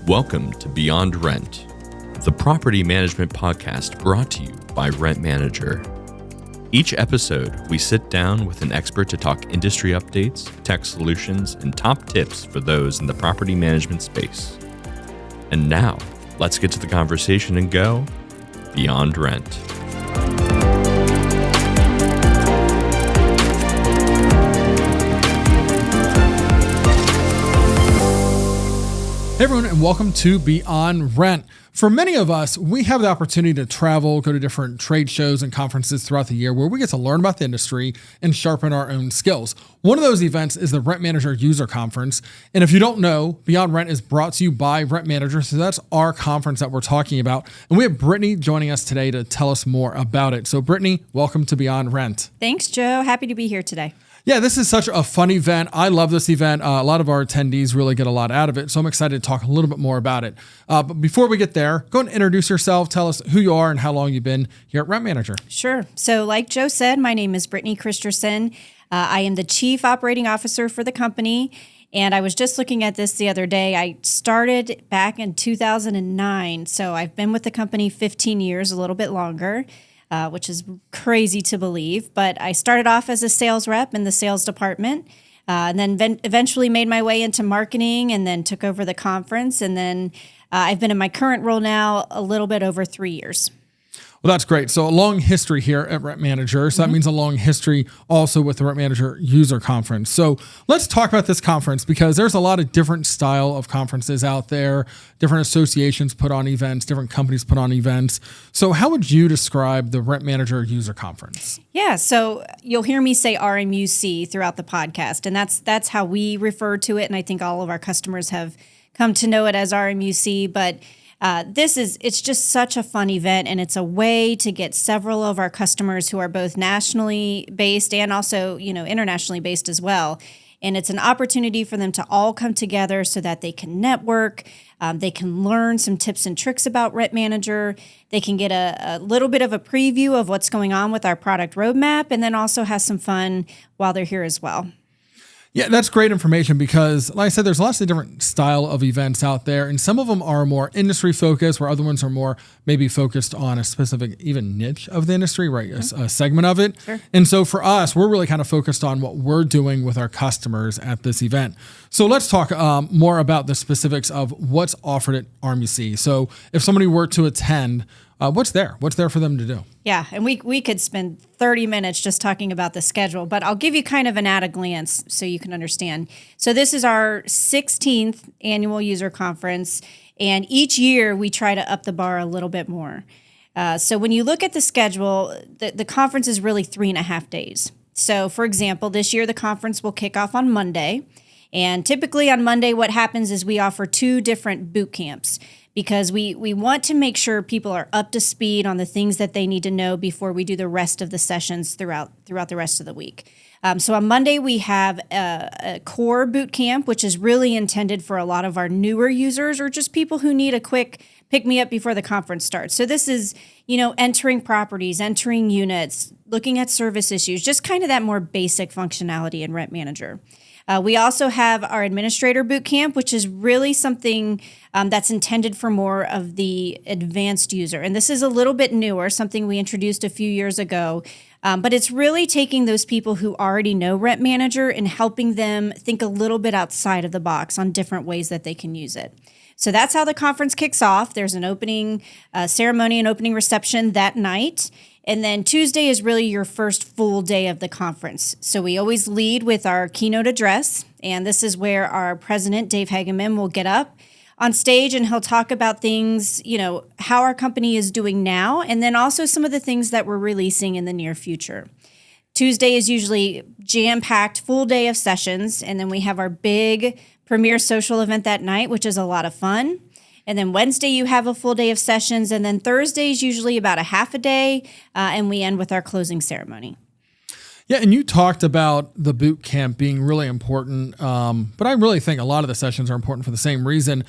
Welcome to Beyond Rent, the property management podcast brought to you by Rent Manager. Each episode, we sit down with an expert to talk industry updates, tech solutions, and top tips for those in the property management space. And now, let's get to the conversation and go Beyond Rent. Hey everyone, and welcome to Beyond Rent. For many of us, we have the opportunity to travel, go to different trade shows and conferences throughout the year where we get to learn about the industry and sharpen our own skills. One of those events is the Rent Manager User Conference. And if you don't know, Beyond Rent is brought to you by Rent Manager. So that's our conference that we're talking about. And we have Brittany joining us today to tell us more about it. So Brittany, welcome to Beyond Rent. Thanks, Joe. Happy to be here today. Yeah, this is such a fun event. I love this event. A lot of our attendees really get a lot out of it. So I'm excited to talk a little bit more about it. But before we get there, go and introduce yourself. Tell us who you are and how long you've been here at Rent Manager. Sure. So like Joe said, my name is Brittany Christerson. I am the Chief Operating Officer for the company. And I was just looking at this the other day. I started back in 2009. So I've been with the company 15 years, a little bit longer. Which is crazy to believe. But I started off as a sales rep in the sales department, and then eventually made my way into marketing and then took over the conference. And then I've been in my current role now a little bit over 3 years. Well, that's great. So a long history here at Rent Manager. So that means a long history also with the Rent Manager User Conference. So let's talk about this conference because there's a lot of different style of conferences out there. Different associations put on events, different companies put on events. So how would you describe the Rent Manager User Conference? Yeah, so you'll hear me say RMUC throughout the podcast, and that's how we refer to it. And I think all of our customers have come to know it as RMUC, but it's just such a fun event, and it's a way to get several of our customers who are both nationally based and also, internationally based as well. And it's an opportunity for them to all come together so that they can network, they can learn some tips and tricks about Rent Manager, they can get a little bit of a preview of what's going on with our product roadmap, and then also have some fun while they're here as well. Yeah, that's great information because, like I said, there's lots of different style of events out there, and some of them are more industry focused, where other ones are more maybe focused on a specific even niche of the industry, right? A segment of it. Sure. And so for us, we're really kind of focused on what we're doing with our customers at this event. So let's talk more about the specifics of what's offered at RMUC. So if somebody were to attend, what's there? What's there for them to do? Yeah, and we could spend 30 minutes just talking about the schedule, but I'll give you kind of an at a glance so you can understand. So this is our 16th annual user conference, and each year we try to up the bar a little bit more. So when you look at the schedule, the conference is really 3.5 days. So for example, this year the conference will kick off on Monday, and typically on Monday what happens is we offer 2 different boot camps, because we want to make sure people are up to speed on the things that they need to know before we do the rest of the sessions throughout the rest of the week. So on Monday, we have a core boot camp, which is really intended for a lot of our newer users or just people who need a quick pick-me-up before the conference starts. So this is, entering properties, entering units, looking at service issues, just kind of that more basic functionality in Rent Manager. We also have our administrator boot camp, which is really something that's intended for more of the advanced user. And this is a little bit newer, something we introduced a few years ago. But it's really taking those people who already know Rent Manager and helping them think a little bit outside of the box on different ways that they can use it. So that's how the conference kicks off. There's an opening ceremony and opening reception that night. And then Tuesday is really your first full day of the conference. So we always lead with our keynote address. And this is where our president, Dave Hageman, will get up on stage and he'll talk about things, how our company is doing now, and then also some of the things that we're releasing in the near future. Tuesday is usually jam-packed, full day of sessions. And then we have our big premier social event that night, which is a lot of fun. And then Wednesday, you have a full day of sessions. And then Thursday is usually about a half a day. And we end with our closing ceremony. Yeah, and you talked about the boot camp being really important, but I really think a lot of the sessions are important for the same reason.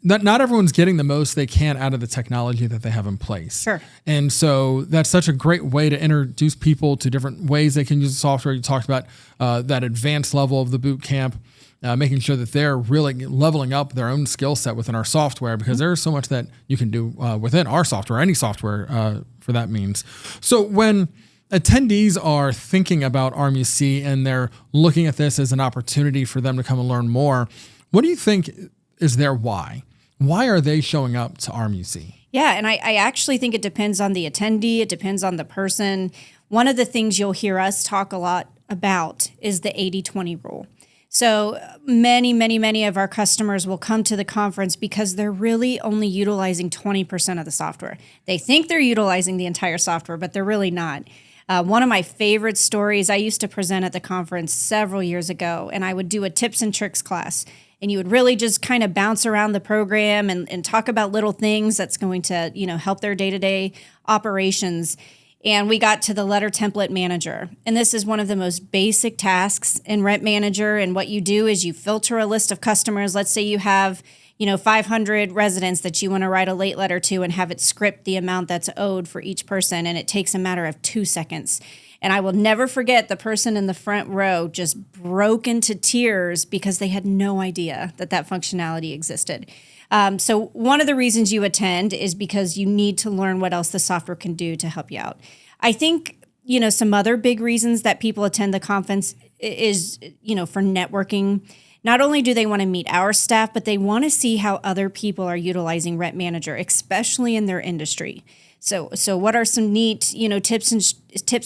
Not everyone's getting the most they can out of the technology that they have in place. Sure. And so that's such a great way to introduce people to different ways they can use the software. You talked about that advanced level of the boot camp. making sure that they're really leveling up their own skill set within our software, because there's so much that you can do within our software, any software for that means. So when attendees are thinking about RMUC and they're looking at this as an opportunity for them to come and learn more, what do you think is their why? Why are they showing up to RMUC? Yeah, and I actually think it depends on the attendee. It depends on the person. One of the things you'll hear us talk a lot about is the 80-20 rule. So many of our customers will come to the conference because they're really only utilizing 20% of the software. They think they're utilizing the entire software, but they're really not. One of my favorite stories, I used to present at the conference several years ago, and I would do a tips and tricks class. And you would really just kind of bounce around the program and talk about little things that's going to, help their day-to-day operations. And we got to the letter template manager. And this is one of the most basic tasks in Rent Manager. And what you do is you filter a list of customers. Let's say you have, 500 residents that you want to write a late letter to and have it script the amount that's owed for each person. And it takes a matter of 2 seconds. And I will never forget the person in the front row just broke into tears because they had no idea that functionality existed. So one of the reasons you attend is because you need to learn what else the software can do to help you out. I think, some other big reasons that people attend the conference is, for networking. Not only do they want to meet our staff, but they want to see how other people are utilizing Rent Manager, especially in their industry. So what are some neat, tips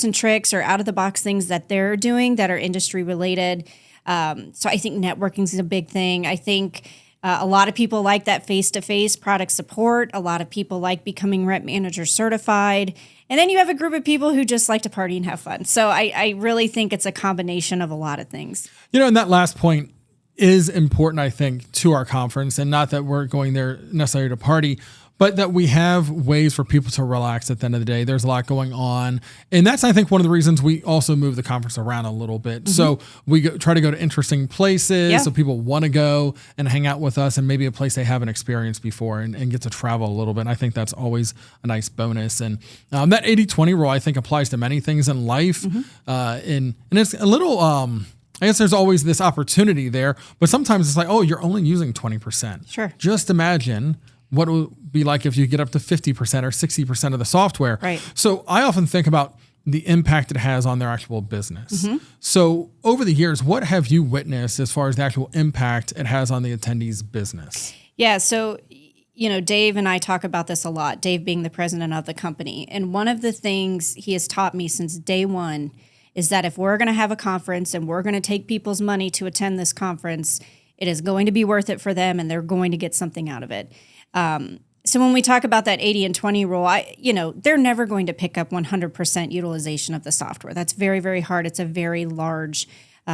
and tricks or out of the box things that they're doing that are industry related? So I think networking is a big thing. I think a lot of people like that face-to-face product support. A lot of people like becoming Rent Manager certified. And then you have a group of people who just like to party and have fun. So I really think it's a combination of a lot of things. And that last point is important, I think, to our conference, and not that we're going there necessarily to party, but that we have ways for people to relax at the end of the day. There's a lot going on. And that's, I think, one of the reasons we also move the conference around a little bit. Mm-hmm. So we try to go to interesting places so people want to go and hang out with us, and maybe a place they haven't experienced before, and get to travel a little bit. And I think that's always a nice bonus. And that 80-20 rule, I think, applies to many things in life. Mm-hmm. And it's a little... I guess there's always this opportunity there, but sometimes it's like, oh, you're only using 20%. Sure. Just imagine what it would be like if you get up to 50% or 60% of the software. Right. So I often think about the impact it has on their actual business. Mm-hmm. So over the years, what have you witnessed as far as the actual impact it has on the attendees' business? Yeah. So, Dave and I talk about this a lot, Dave being the president of the company. And one of the things he has taught me since day one is that if we're going to have a conference and we're going to take people's money to attend this conference, it is going to be worth it for them and they're going to get something out of it. So when we talk about that 80 and 20 rule, they're never going to pick up 100% utilization of the software. That's very, very hard. It's a very large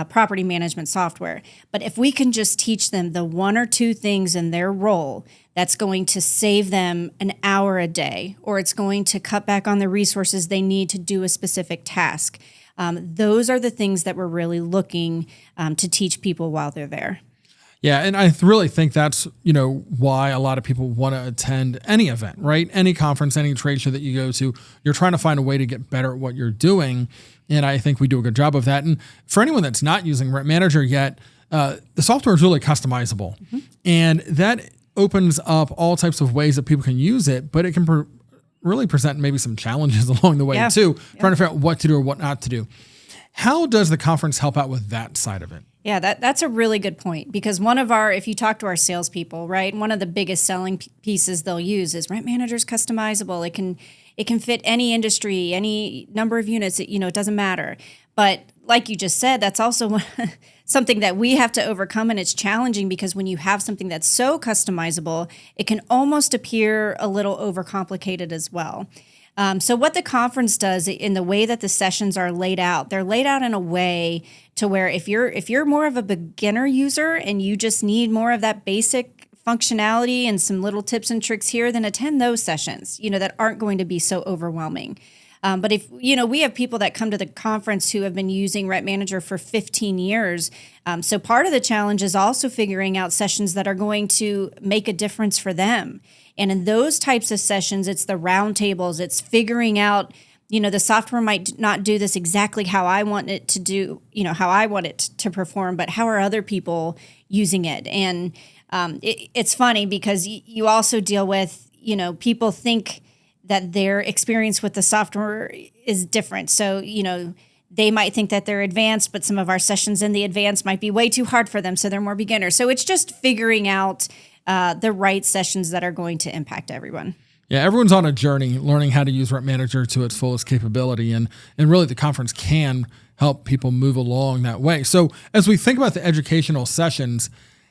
property management software. But if we can just teach them the one or two things in their role that's going to save them an hour a day, or it's going to cut back on the resources they need to do a specific task, those are the things that we're really looking to teach people while they're there. Yeah, and I really think that's, why a lot of people want to attend any event, right? Any conference, any trade show that you go to, you're trying to find a way to get better at what you're doing. And I think we do a good job of that. And for anyone that's not using Rent Manager yet, the software is really customizable. Mm-hmm. And that opens up all types of ways that people can use it, but it can really present maybe some challenges along the way too, trying to figure out what to do or what not to do. How does the conference help out with that side of it? Yeah, that's a really good point, because if you talk to our salespeople, right, one of the biggest selling pieces they'll use is Rent Manager's customizable. It can fit any industry, any number of units. It doesn't matter. But like you just said, that's also something that we have to overcome, and it's challenging because when you have something that's so customizable, it can almost appear a little overcomplicated as well. So what the conference does in the way that the sessions are laid out, they're laid out in a way to where if you're more of a beginner user and you just need more of that basic functionality and some little tips and tricks here, then attend those sessions, that aren't going to be so overwhelming. But if, we have people that come to the conference who have been using Rent Manager for 15 years. So part of the challenge is also figuring out sessions that are going to make a difference for them. And in those types of sessions, it's the roundtables, it's figuring out the software might not do this exactly how I want it to do, how I want it to perform, but how are other people using it? And it's funny because you also deal with, people think that their experience with the software is different. So, they might think that they're advanced, but some of our sessions in the advanced might be way too hard for them. So they're more beginners. So it's just figuring out the right sessions that are going to impact everyone. Yeah, everyone's on a journey learning how to use Rep Manager to its fullest capability. And really the conference can help people move along that way. So as we think about the educational sessions,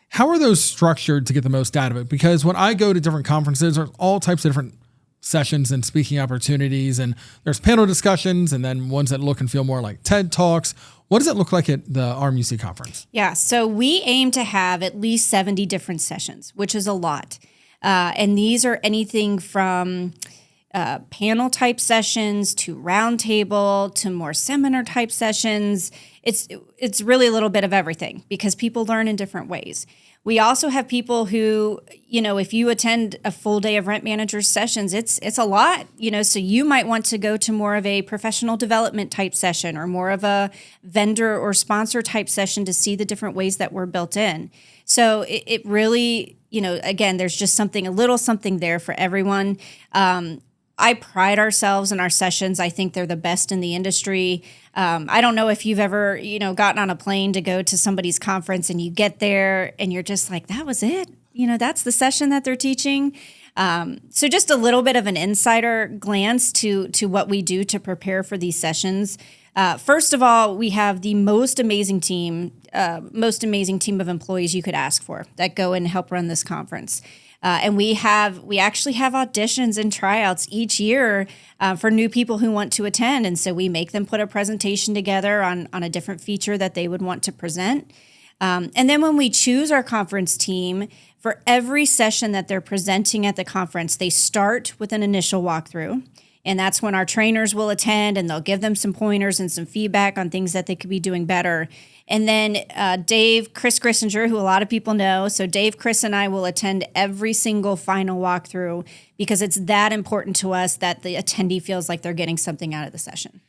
how are those structured to get the most out of it? Because when I go to different conferences, there's all types of different sessions and speaking opportunities, and there's panel discussions and then ones that look and feel more like TED Talks. What does it look like at the RMUC conference? Yeah, so we aim to have at least 70 different sessions, which is a lot. And these are anything from panel type sessions to roundtable to more seminar type sessions. It's really a little bit of everything because people learn in different ways. We also have people who, if you attend a full day of Rent Manager sessions, it's a lot, so you might want to go to more of a professional development type session or more of a vendor or sponsor type session to see the different ways that we're built in. So it really, again, there's just a little something there for everyone. I pride ourselves in our sessions. I think they're the best in the industry. I don't know if you've ever, gotten on a plane to go to somebody's conference and you get there and you're just like, that was it. That's the session that they're teaching. So just a little bit of an insider glance to what we do to prepare for these sessions. First of all, we have the most amazing team of employees you could ask for that go and help run this conference. And we actually have auditions and tryouts each year for new people who want to attend. And so we make them put a presentation together on a different feature that they would want to present. And then when we choose our conference team, for every session that they're presenting at the conference, they start with an initial walkthrough. And that's when our trainers will attend and they'll give them some pointers and some feedback on things that they could be doing better. And then Chris Christerson, who a lot of people know. So Dave, Chris, and I will attend every single final walkthrough because it's that important to us that the attendee feels like they're getting something out of the session.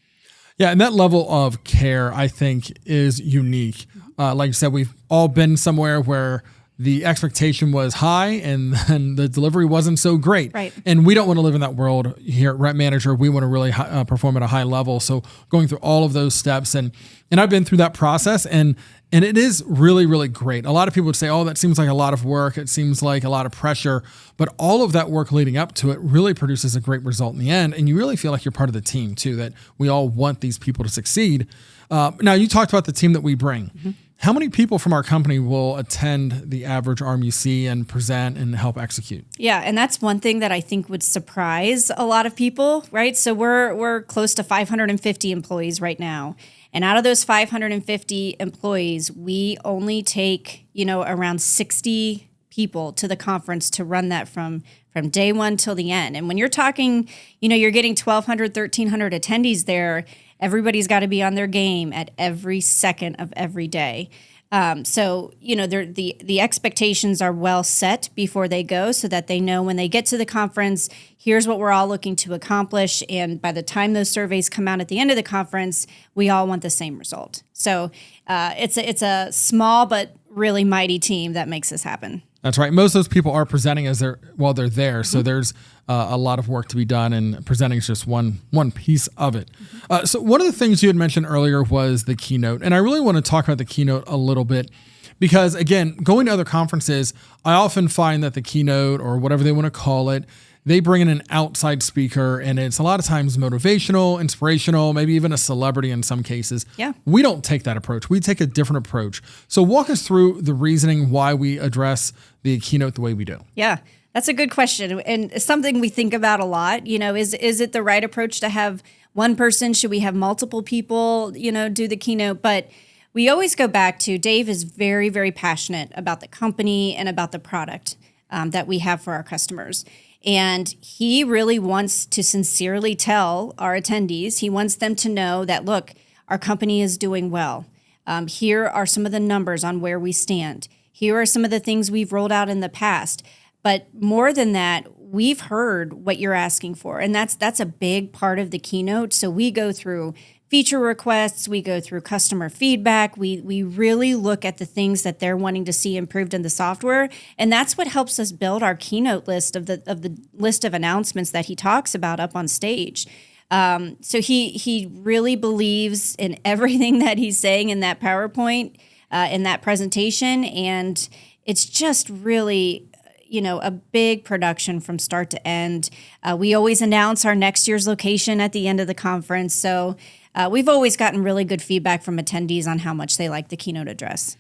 Yeah, and that level of care, I think, is unique. Like you said, we've all been somewhere where the expectation was high and then the delivery wasn't so great. Right. And we don't want to live in that world here at Rep Manager. We want to really perform at a high level. So going through all of those steps and I've been through that process and it is really, really great. A lot of people would say, oh, that seems like a lot of work. It seems like a lot of pressure, but all of that work leading up to it really produces a great result in the end. And you really feel like you're part of the team too, that we all want these people to succeed. Now you talked about the team that we bring. Mm-hmm. How many people from our company will attend the average RMUC and present and help execute? Yeah, and that's one thing that I think would surprise a lot of people, right? So we're close to 550 employees right now. And out of those 550 employees, we only take, around 60 people to the conference to run that from day one till the end. And when you're talking, you're getting 1,200, 1,300 attendees there, everybody's got to be on their game at every second of every day. So, the expectations are well set before they go so that they know when they get to the conference, here's what we're all looking to accomplish. And by the time those surveys come out at the end of the conference, we all want the same result. So it's a small but really mighty team that makes this happen. That's right. Most of those people are presenting while they're there. So there's a lot of work to be done, and presenting is just one piece of it. So one of the things you had mentioned earlier was the keynote. And I really want to talk about the keynote a little bit because, again, going to other conferences, I often find that the keynote or whatever they want to call it, they bring in an outside speaker, and it's a lot of times motivational, inspirational, maybe even a celebrity in some cases. Yeah. We don't take that approach. We take a different approach. So walk us through the reasoning why we address the keynote the way we do. Yeah, that's a good question. And something we think about a lot, is it the right approach to have one person? Should we have multiple people, do the keynote? But we always go back to Dave is very, very passionate about the company and about the product that we have for our customers. And he really wants to sincerely tell our attendees, he wants them to know that, look, our company is doing well. Here are some of the numbers on where we stand. Here are some of the things we've rolled out in the past. But more than that, we've heard what you're asking for. And that's a big part of the keynote. So we go through feature requests, we go through customer feedback, we really look at the things that they're wanting to see improved in the software. And that's what helps us build our keynote list of the list of announcements that he talks about up on stage. So he really believes in everything that he's saying in that PowerPoint, in that presentation. And it's just really, a big production from start to end. We always announce our next year's location at the end of the conference. So we've always gotten really good feedback from attendees on how much they like the keynote address.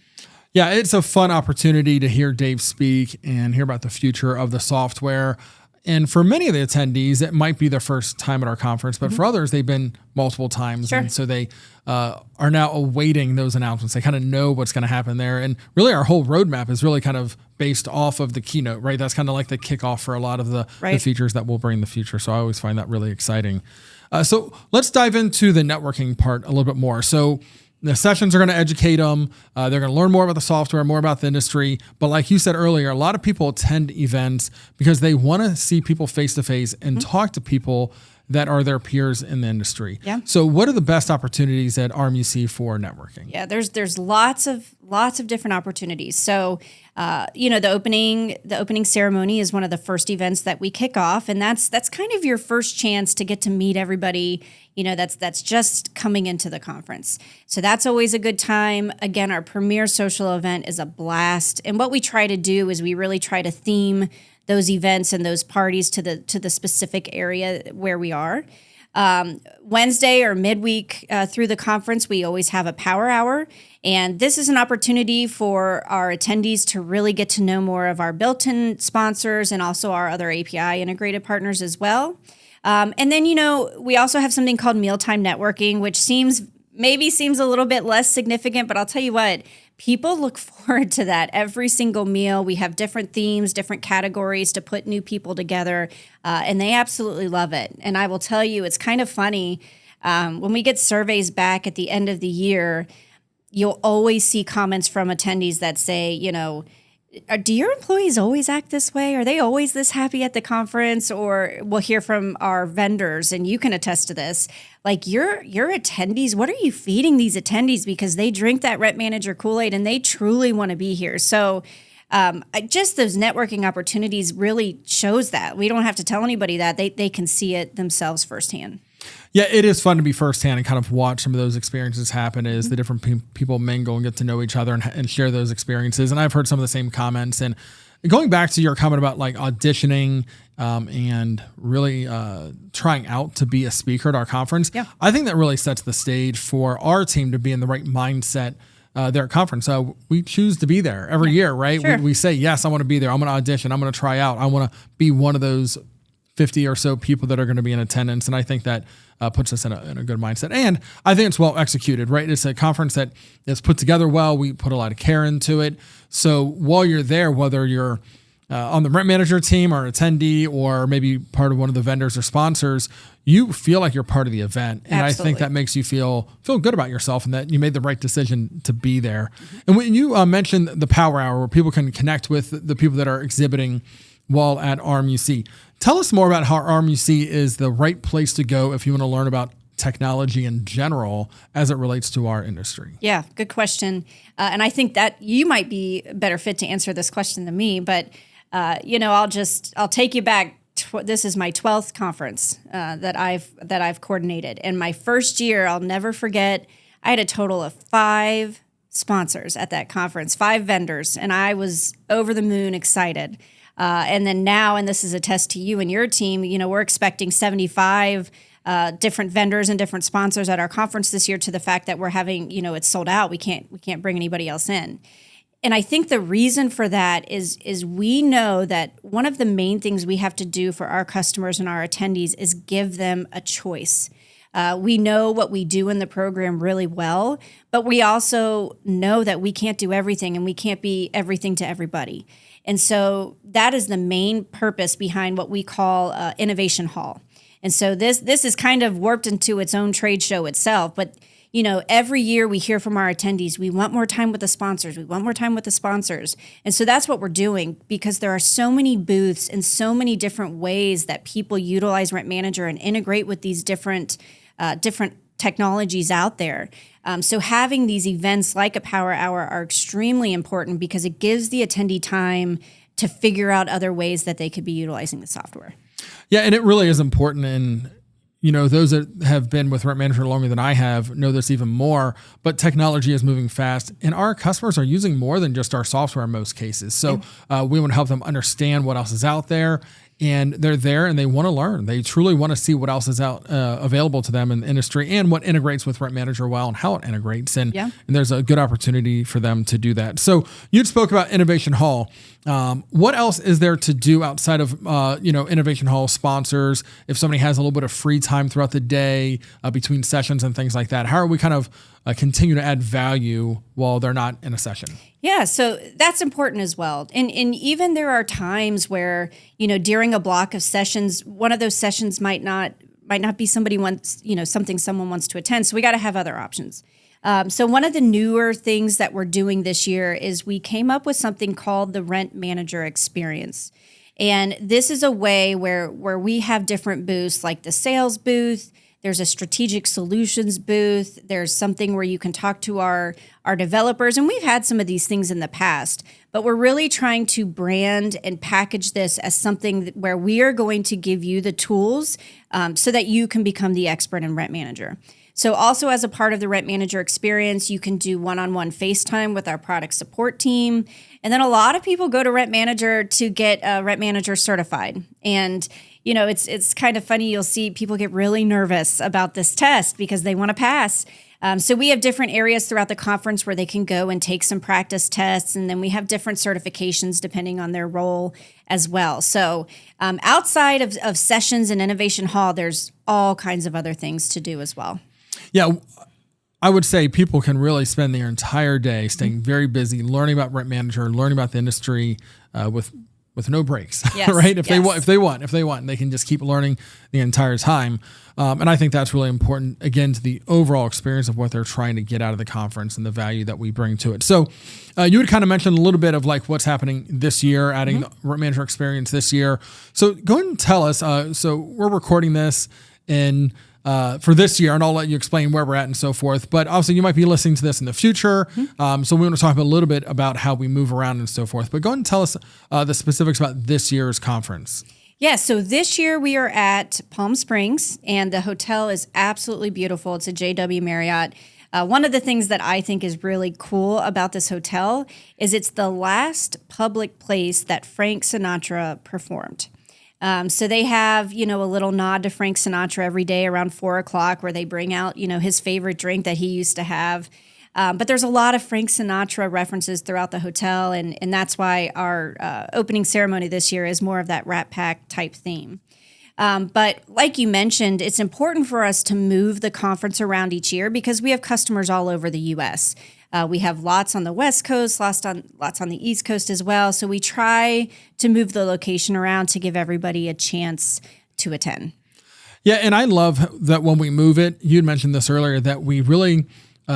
Yeah, it's a fun opportunity to hear Dave speak and hear about the future of the software. And for many of the attendees, it might be their first time at our conference, but for others, they've been multiple times. Sure. And so they are now awaiting those announcements. They kind of know what's going to happen there. And really, our whole roadmap is really kind of based off of the keynote, right? That's kind of like the kickoff for a lot of the features that we'll bring in the future. So I always find that really exciting. So let's dive into the networking part a little bit more. So the sessions are going to educate them. They're going to learn more about the software, more about the industry. But like you said earlier, a lot of people attend events because they want to see people face to face and talk to people that are their peers in the industry. Yeah. So what are the best opportunities at RMUC for networking? Yeah, there's lots of different opportunities. So, the opening ceremony is one of the first events that we kick off, and that's kind of your first chance to get to meet everybody, that's just coming into the conference. So that's always a good time. Again, our premier social event is a blast, and what we try to do is we really try to theme those events and those parties to the specific area where we are. Wednesday or midweek through the conference, we always have a power hour. And this is an opportunity for our attendees to really get to know more of our built-in sponsors and also our other API integrated partners as well. And then, we also have something called mealtime networking, which seems a little bit less significant, but I'll tell you what, people look forward to that every single meal. We have different themes, different categories to put new people together, and they absolutely love it. And I will tell you, it's kind of funny. When we get surveys back at the end of the year, you'll always see comments from attendees that say, do your employees always act this way? Are they always this happy at the conference? Or we'll hear from our vendors, and you can attest to this. Like your attendees, what are you feeding these attendees? Because they drink that rep manager Kool-Aid and they truly want to be here. So just those networking opportunities really shows that. We don't have to tell anybody that. They can see it themselves firsthand. Yeah, it is fun to be firsthand and kind of watch some of those experiences happen as the different people mingle and get to know each other and share those experiences. And I've heard some of the same comments. And going back to your comment about like auditioning and really trying out to be a speaker at our conference, I think that really sets the stage for our team to be in the right mindset there at conference. We choose to be there every year, right? Sure. We say, yes, I want to be there. I'm going to audition. I'm going to try out. I want to be one of those 50 or so people that are going to be in attendance. And I think that puts us in a good mindset. And I think it's well executed, right? It's a conference that is put together well. We put a lot of care into it. So while you're there, whether you're on the rent manager team or attendee or maybe part of one of the vendors or sponsors, you feel like you're part of the event. And Absolutely. I think that makes you feel good about yourself and that you made the right decision to be there. And when you mentioned the power hour where people can connect with the people that are exhibiting while at RMUC, tell us more about how RMUC is the right place to go if you want to learn about technology in general as it relates to our industry. Yeah, good question. And I think that you might be better fit to answer this question than me, but I'll take you back. This is my 12th conference that I've coordinated. And my first year, I'll never forget, I had a total of 5 sponsors at that conference, 5 vendors, and I was over the moon excited. And then now, and this is a test to you and your team, we're expecting 75 different vendors and different sponsors at our conference this year, to the fact that we're having, it's sold out. We can't bring anybody else in. And I think the reason for that is we know that one of the main things we have to do for our customers and our attendees is give them a choice. We know what we do in the program really well, but we also know that we can't do everything and we can't be everything to everybody. And so that is the main purpose behind what we call Innovation Hall. And so this is kind of warped into its own trade show itself. But, every year we hear from our attendees, we want more time with the sponsors. We want more time with the sponsors. And so that's what we're doing, because there are so many booths and so many different ways that people utilize Rent Manager and integrate with these different technologies out there. So having these events like a power hour are extremely important, because it gives the attendee time to figure out other ways that they could be utilizing the software. Yeah, and it really is important. And, those that have been with Rent Manager longer than I have know this even more, but technology is moving fast, and our customers are using more than just our software in most cases. So we want to help them understand what else is out there, and they're there and they want to learn. They truly want to see what else is out available to them in the industry, and what integrates with Rent Manager well, and how it integrates. And there's a good opportunity for them to do that. So you spoke about Innovation Hall. What else is there to do outside of, Innovation Hall sponsors? If somebody has a little bit of free time throughout the day between sessions and things like that, how are we kind of continue to add value while they're not in a session? Yeah, so that's important as well. And even there are times where, during a block of sessions, one of those sessions might not be something someone wants to attend. So we got to have other options. So one of the newer things that we're doing this year is we came up with something called the Rent Manager Experience. And this is a way where we have different booths, like the sales booth. There's a strategic solutions booth. There's something where you can talk to our developers. And we've had some of these things in the past, but we're really trying to brand and package this as something where we are going to give you the tools so that you can become the expert in Rent Manager. So also, as a part of the Rent Manager Experience, you can do one-on-one FaceTime with our product support team. And then a lot of people go to Rent Manager to get Rent Manager certified. And it's kind of funny. You'll see people get really nervous about this test because they want to pass. So we have different areas throughout the conference where they can go and take some practice tests. And then we have different certifications depending on their role as well. So outside of sessions and Innovation Hall, there's all kinds of other things to do as well. Yeah, I would say people can really spend their entire day staying very busy, learning about Rent Manager, learning about the industry with no breaks, yes, right? If they want, they can just keep learning the entire time. And I think that's really important, again, to the overall experience of what they're trying to get out of the conference and the value that we bring to it. So you had kind of mentioned a little bit of like what's happening this year, adding the Rent Manager Experience this year. So go ahead and tell us, so we're recording this for this year, and I'll let you explain where we're at and so forth. But obviously, you might be listening to this in the future. So we want to talk a little bit about how we move around and so forth. But go ahead and tell us the specifics about this year's conference. Yeah, so this year we are at Palm Springs, and the hotel is absolutely beautiful. It's a JW Marriott. One of the things that I think is really cool about this hotel is it's the last public place that Frank Sinatra performed. So they have, a little nod to Frank Sinatra every day around 4:00 where they bring out, his favorite drink that he used to have. But there's a lot of Frank Sinatra references throughout the hotel. And that's why our opening ceremony this year is more of that Rat Pack type theme. But like you mentioned, it's important for us to move the conference around each year because we have customers all over the U.S. We have lots on the West Coast, lots on the East Coast as well. So we try to move the location around to give everybody a chance to attend. Yeah, and I love that when we move it, you had mentioned this earlier, that we really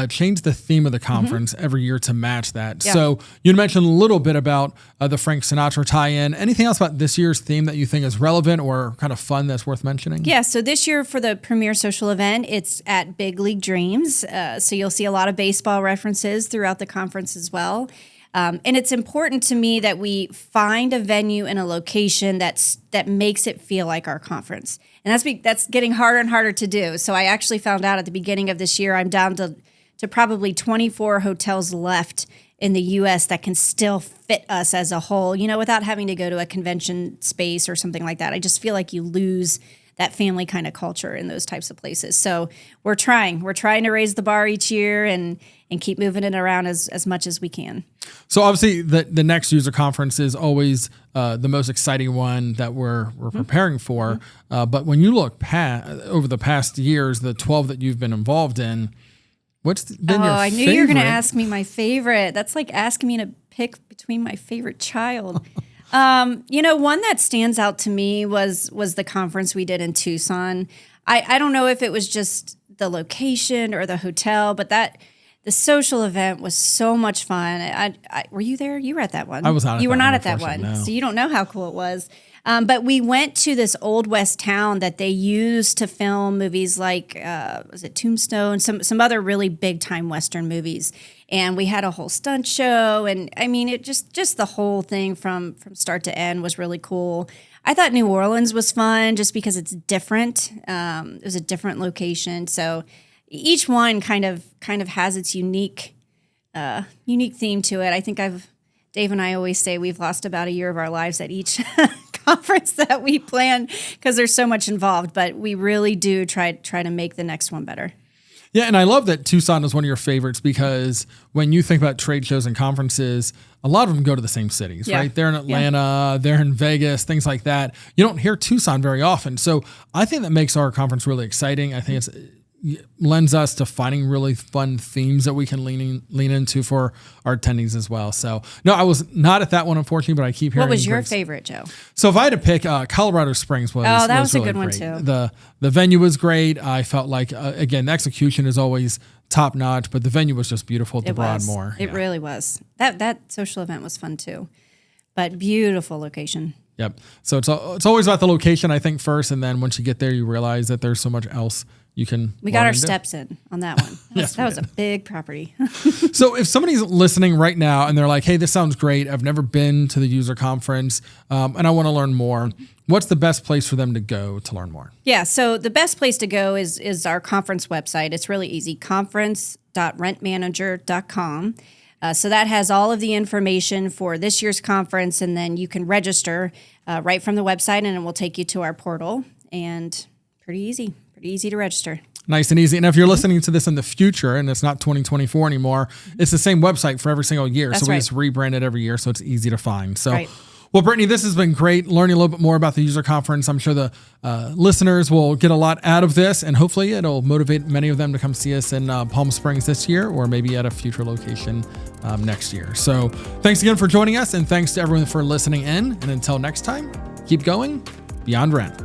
change the theme of the conference every year to match that. Yeah. So you mentioned a little bit about the Frank Sinatra tie-in. Anything else about this year's theme that you think is relevant or kind of fun that's worth mentioning? Yeah, so this year for the premier social event, it's at Big League Dreams. So you'll see a lot of baseball references throughout the conference as well. And it's important to me that we find a venue and a location that makes it feel like our conference. And that's getting harder and harder to do. So I actually found out at the beginning of this year, I'm down to probably 24 hotels left in the U.S. that can still fit us as a whole, without having to go to a convention space or something like that. I just feel like you lose that family kind of culture in those types of places. So we're trying to raise the bar each year and keep moving it around as much as we can. So obviously the next user conference is always the most exciting one that we're preparing for. But when you look over the past years, the 12 that you've been involved in, what's been your favorite? I knew you were going to ask me my favorite. That's like asking me to pick between my favorite child. One that stands out to me was the conference we did in Tucson. I don't know if it was just the location or the hotel, but the social event was so much fun. Were you there? You were at that one. I was not. You were not at that unfortunately, one, no. so you don't know how cool it was. But we went to this old West town that they used to film movies like, was it Tombstone? Some other really big time Western movies. And we had a whole stunt show. And I mean, it just the whole thing from start to end was really cool. I thought New Orleans was fun just because it's different. It was a different location. So each one kind of has its unique theme to it. I think Dave and I always say we've lost about a year of our lives at each conference that we plan because there's so much involved, but we really do try to make the next one better. Yeah, and I love that Tucson is one of your favorites because when you think about trade shows and conferences, a lot of them go to the same cities, right? They're in Atlanta, they're in Vegas, things like that. You don't hear Tucson very often. So I think that makes our conference really exciting. I think it lends us to finding really fun themes that we can lean into for our attendees as well. So no, I was not at that one, unfortunately, but I keep hearing. What was your favorite, Joe? So if I had to pick, Colorado Springs was that was really a good great. one too. The venue was great. I felt like again, the execution is always top notch, but the venue was just beautiful at the Broadmoor. It really was. That social event was fun too, but beautiful location. Yep. So it's always about the location, I think, first, and then once you get there, you realize that there's so much else you can. We got our steps in on that one. That was a big property. So if somebody's listening right now and they're like, hey, this sounds great. I've never been to the user conference and I want to learn more. What's the best place for them to go to learn more? Yeah. So the best place to go is our conference website. It's really easy. conference.rentmanager.com. So that has all of the information for this year's conference, and then you can register right from the website, and it will take you to our portal. And pretty easy to register. Nice and easy. And if you're listening to this in the future and it's not 2024 anymore, it's the same website for every single year. That's so we right. just rebrand it every year, so it's easy to find. So. Right. Well, Brittany, this has been great learning a little bit more about the user conference. I'm sure the listeners will get a lot out of this, and hopefully it'll motivate many of them to come see us in Palm Springs this year or maybe at a future location next year. So thanks again for joining us, and thanks to everyone for listening in. And until next time, keep going beyond rent.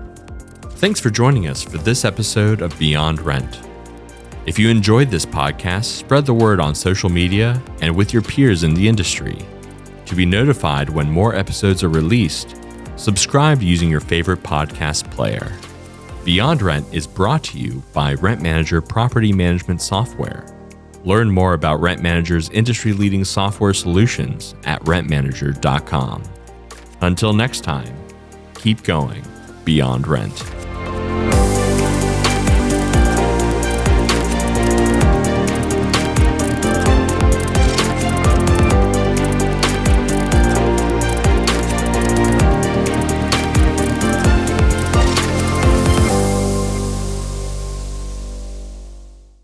Thanks for joining us for this episode of Beyond Rent. If you enjoyed this podcast, spread the word on social media and with your peers in the industry. To be notified when more episodes are released, subscribe using your favorite podcast player. Beyond Rent is brought to you by Rent Manager Property Management Software. Learn more about Rent Manager's industry-leading software solutions at rentmanager.com. Until next time, keep going beyond rent.